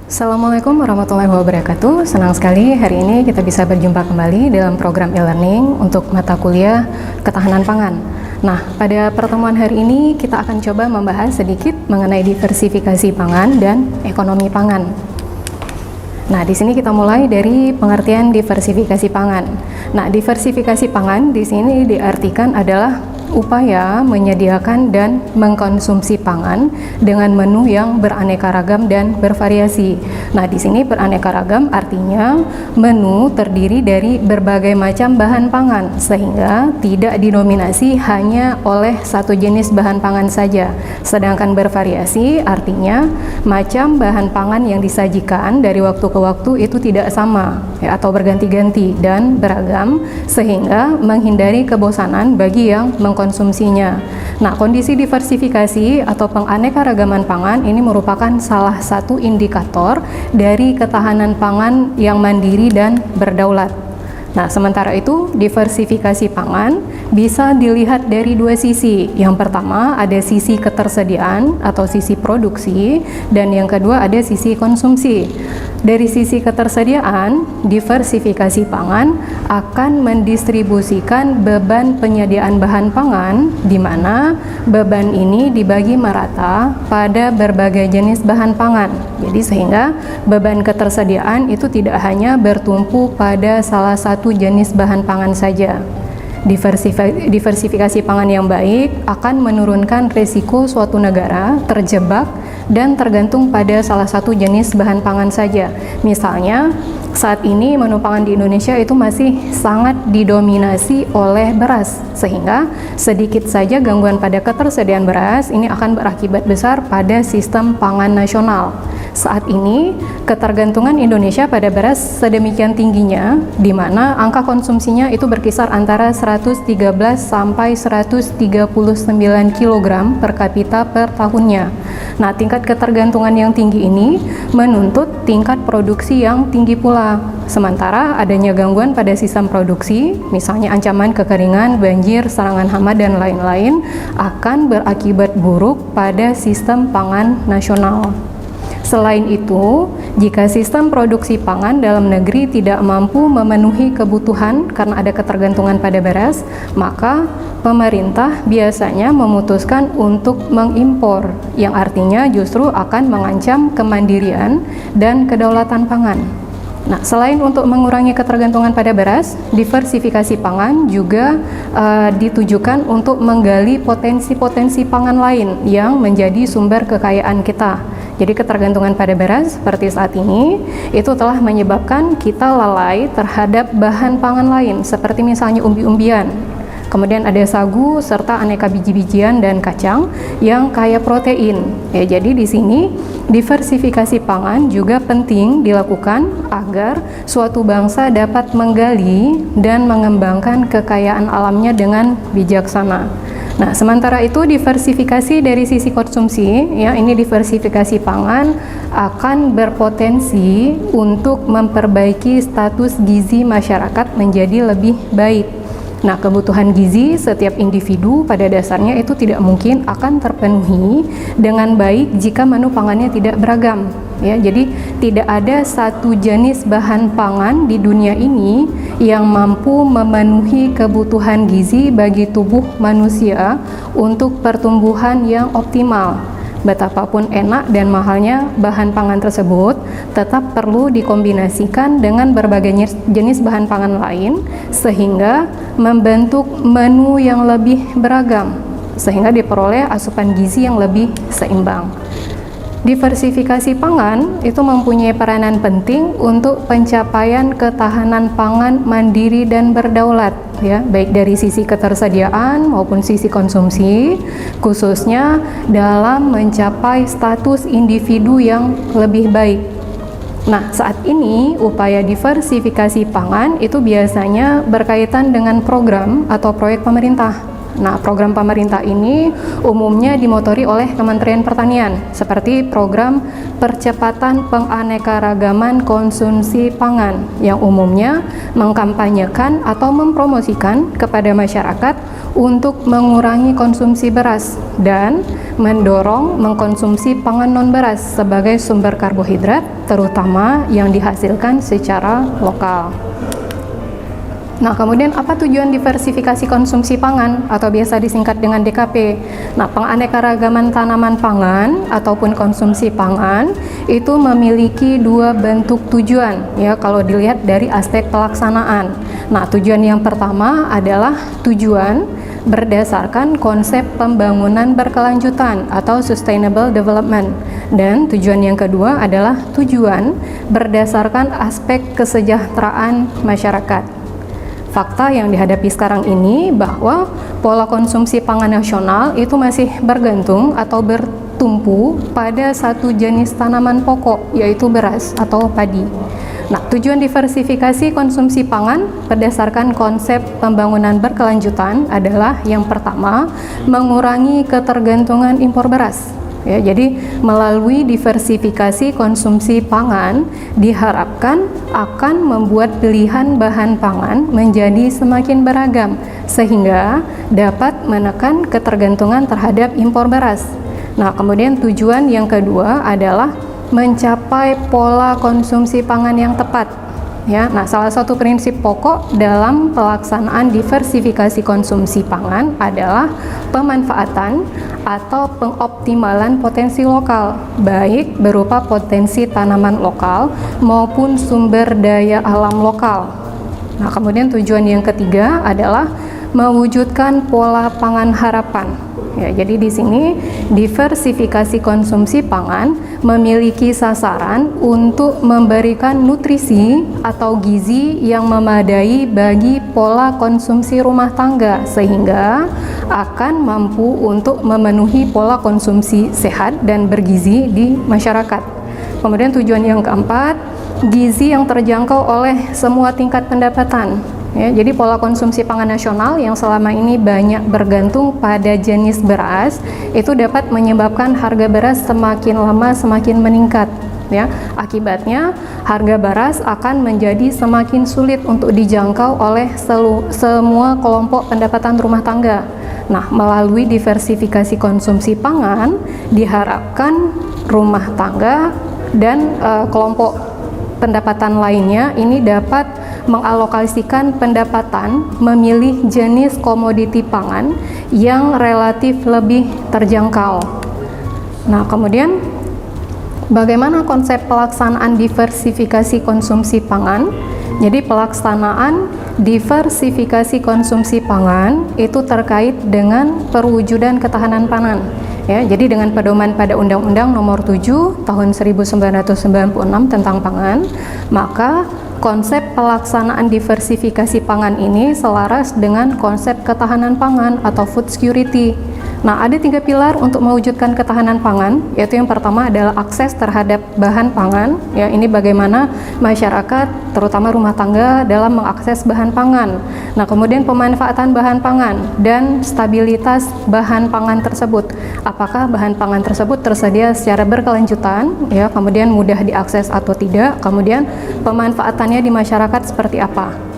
Assalamualaikum warahmatullahi wabarakatuh. Senang sekali hari ini kita bisa berjumpa kembali dalam program e-learning untuk mata kuliah ketahanan pangan. Nah, pada pertemuan hari ini kita akan coba membahas sedikit mengenai diversifikasi pangan dan ekonomi pangan. Nah, di sini kita mulai dari pengertian diversifikasi pangan. Nah, diversifikasi pangan di sini diartikan adalah upaya menyediakan dan mengkonsumsi pangan dengan menu yang beraneka ragam dan bervariasi. Nah, di sini beraneka ragam artinya menu terdiri dari berbagai macam bahan pangan sehingga tidak didominasi hanya oleh satu jenis bahan pangan saja. Sedangkan bervariasi artinya macam bahan pangan yang disajikan dari waktu ke waktu itu tidak sama ya, atau berganti-ganti dan beragam sehingga menghindari kebosanan bagi yang mengkonsumsinya. Nah, kondisi diversifikasi atau penganekaragaman pangan ini merupakan salah satu indikator dari ketahanan pangan yang mandiri dan berdaulat. Nah, sementara itu diversifikasi pangan bisa dilihat dari dua sisi. Yang pertama ada sisi ketersediaan atau sisi produksi, dan yang kedua ada sisi konsumsi. Dari sisi ketersediaan, diversifikasi pangan akan mendistribusikan beban penyediaan bahan pangan, di mana beban ini dibagi merata pada berbagai jenis bahan pangan. Jadi sehingga beban ketersediaan itu tidak hanya bertumpu pada salah satu jenis bahan pangan saja. Diversifikasi pangan yang baik akan menurunkan risiko suatu negara terjebak dan tergantung pada salah satu jenis bahan pangan saja. Misalnya, saat ini menu pangan di Indonesia itu masih sangat didominasi oleh beras, sehingga sedikit saja gangguan pada ketersediaan beras ini akan berakibat besar pada sistem pangan nasional. Saat ini ketergantungan Indonesia pada beras sedemikian tingginya, di mana angka konsumsinya itu berkisar antara 113 sampai 139 kg per kapita per tahunnya. Nah, tingkat ketergantungan yang tinggi ini menuntut tingkat produksi yang tinggi pula. Sementara adanya gangguan pada sistem produksi, misalnya ancaman kekeringan, banjir, serangan hama, dan lain-lain, akan berakibat buruk pada sistem pangan nasional. Selain itu, jika sistem produksi pangan dalam negeri tidak mampu memenuhi kebutuhan karena ada ketergantungan pada beras, maka pemerintah biasanya memutuskan untuk mengimpor, yang artinya justru akan mengancam kemandirian dan kedaulatan pangan. Nah, selain untuk mengurangi ketergantungan pada beras, diversifikasi pangan juga ditujukan untuk menggali potensi-potensi pangan lain yang menjadi sumber kekayaan kita. Jadi ketergantungan pada beras seperti saat ini itu telah menyebabkan kita lalai terhadap bahan pangan lain seperti misalnya umbi-umbian. Kemudian ada sagu serta aneka biji-bijian dan kacang yang kaya protein. Ya, jadi di sini diversifikasi pangan juga penting dilakukan agar suatu bangsa dapat menggali dan mengembangkan kekayaan alamnya dengan bijaksana. Nah, sementara itu diversifikasi dari sisi konsumsi, ya, ini diversifikasi pangan akan berpotensi untuk memperbaiki status gizi masyarakat menjadi lebih baik. Nah, kebutuhan gizi setiap individu pada dasarnya itu tidak mungkin akan terpenuhi dengan baik jika menu pangannya tidak beragam. Ya, jadi tidak ada satu jenis bahan pangan di dunia ini yang mampu memenuhi kebutuhan gizi bagi tubuh manusia untuk pertumbuhan yang optimal. Betapapun enak dan mahalnya bahan pangan tersebut, tetap perlu dikombinasikan dengan berbagai jenis bahan pangan lain sehingga membentuk menu yang lebih beragam, sehingga diperoleh asupan gizi yang lebih seimbang. Diversifikasi pangan itu mempunyai peranan penting untuk pencapaian ketahanan pangan mandiri dan berdaulat, ya, baik dari sisi ketersediaan maupun sisi konsumsi, khususnya dalam mencapai status individu yang lebih baik. Nah, saat ini upaya diversifikasi pangan itu biasanya berkaitan dengan program atau proyek pemerintah. Nah, program pemerintah ini umumnya dimotori oleh Kementerian Pertanian, seperti program percepatan penganekaragaman konsumsi pangan, yang umumnya mengkampanyekan atau mempromosikan kepada masyarakat untuk mengurangi konsumsi beras dan mendorong mengkonsumsi pangan non-beras sebagai sumber karbohidrat, terutama yang dihasilkan secara lokal. Nah, kemudian apa tujuan diversifikasi konsumsi pangan atau biasa disingkat dengan DKP? Nah, penganekaragaman tanaman pangan ataupun konsumsi pangan itu memiliki dua bentuk tujuan ya kalau dilihat dari aspek pelaksanaan. Nah, tujuan yang pertama adalah tujuan berdasarkan konsep pembangunan berkelanjutan atau sustainable development, dan tujuan yang kedua adalah tujuan berdasarkan aspek kesejahteraan masyarakat. Fakta yang dihadapi sekarang ini bahwa pola konsumsi pangan nasional itu masih bergantung atau bertumpu pada satu jenis tanaman pokok, yaitu beras atau padi. Nah, tujuan diversifikasi konsumsi pangan berdasarkan konsep pembangunan berkelanjutan adalah yang pertama, mengurangi ketergantungan impor beras. Ya, jadi melalui diversifikasi konsumsi pangan diharapkan akan membuat pilihan bahan pangan menjadi semakin beragam sehingga dapat menekan ketergantungan terhadap impor beras. Nah, kemudian tujuan yang kedua adalah mencapai pola konsumsi pangan yang tepat. Ya, nah salah satu prinsip pokok dalam pelaksanaan diversifikasi konsumsi pangan adalah pemanfaatan atau pengoptimalan potensi lokal, baik berupa potensi tanaman lokal maupun sumber daya alam lokal. Nah, kemudian tujuan yang ketiga adalah mewujudkan pola pangan harapan. Ya, jadi di sini diversifikasi konsumsi pangan memiliki sasaran untuk memberikan nutrisi atau gizi yang memadai bagi pola konsumsi rumah tangga sehingga akan mampu untuk memenuhi pola konsumsi sehat dan bergizi di masyarakat. Kemudian tujuan yang keempat, gizi yang terjangkau oleh semua tingkat pendapatan. Ya, jadi pola konsumsi pangan nasional yang selama ini banyak bergantung pada jenis beras itu dapat menyebabkan harga beras semakin lama semakin meningkat. Ya, akibatnya harga beras akan menjadi semakin sulit untuk dijangkau oleh semua kelompok pendapatan rumah tangga. Nah, melalui diversifikasi konsumsi pangan diharapkan rumah tangga dan kelompok pendapatan lainnya ini dapat mengalokasikan pendapatan memilih jenis komoditi pangan yang relatif lebih terjangkau. Nah, kemudian bagaimana konsep pelaksanaan diversifikasi konsumsi pangan? Jadi pelaksanaan diversifikasi konsumsi pangan itu terkait dengan perwujudan ketahanan pangan. Ya, jadi dengan pedoman pada Undang-Undang Nomor 7 Tahun 1996 tentang pangan, maka konsep pelaksanaan diversifikasi pangan ini selaras dengan konsep ketahanan pangan atau food security. Nah, ada 3 pilar untuk mewujudkan ketahanan pangan, yaitu yang pertama adalah akses terhadap bahan pangan. Ya, ini bagaimana masyarakat, terutama rumah tangga, dalam mengakses bahan pangan. Nah, kemudian pemanfaatan bahan pangan dan stabilitas bahan pangan tersebut. Apakah bahan pangan tersebut tersedia secara berkelanjutan, ya, kemudian mudah diakses atau tidak, kemudian pemanfaatannya di masyarakat seperti apa.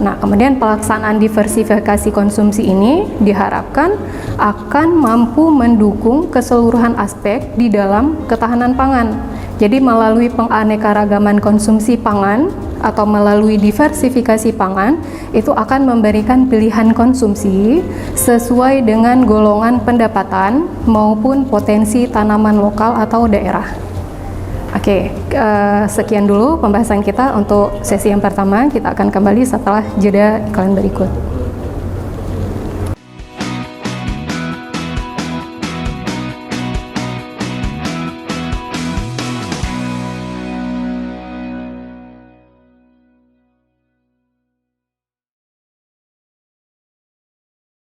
Nah, kemudian pelaksanaan diversifikasi konsumsi ini diharapkan akan mampu mendukung keseluruhan aspek di dalam ketahanan pangan. Jadi melalui penganekaragaman konsumsi pangan atau melalui diversifikasi pangan itu akan memberikan pilihan konsumsi sesuai dengan golongan pendapatan maupun potensi tanaman lokal atau daerah. Oke, sekian dulu pembahasan kita untuk sesi yang pertama. Kita akan kembali setelah jeda iklan berikut.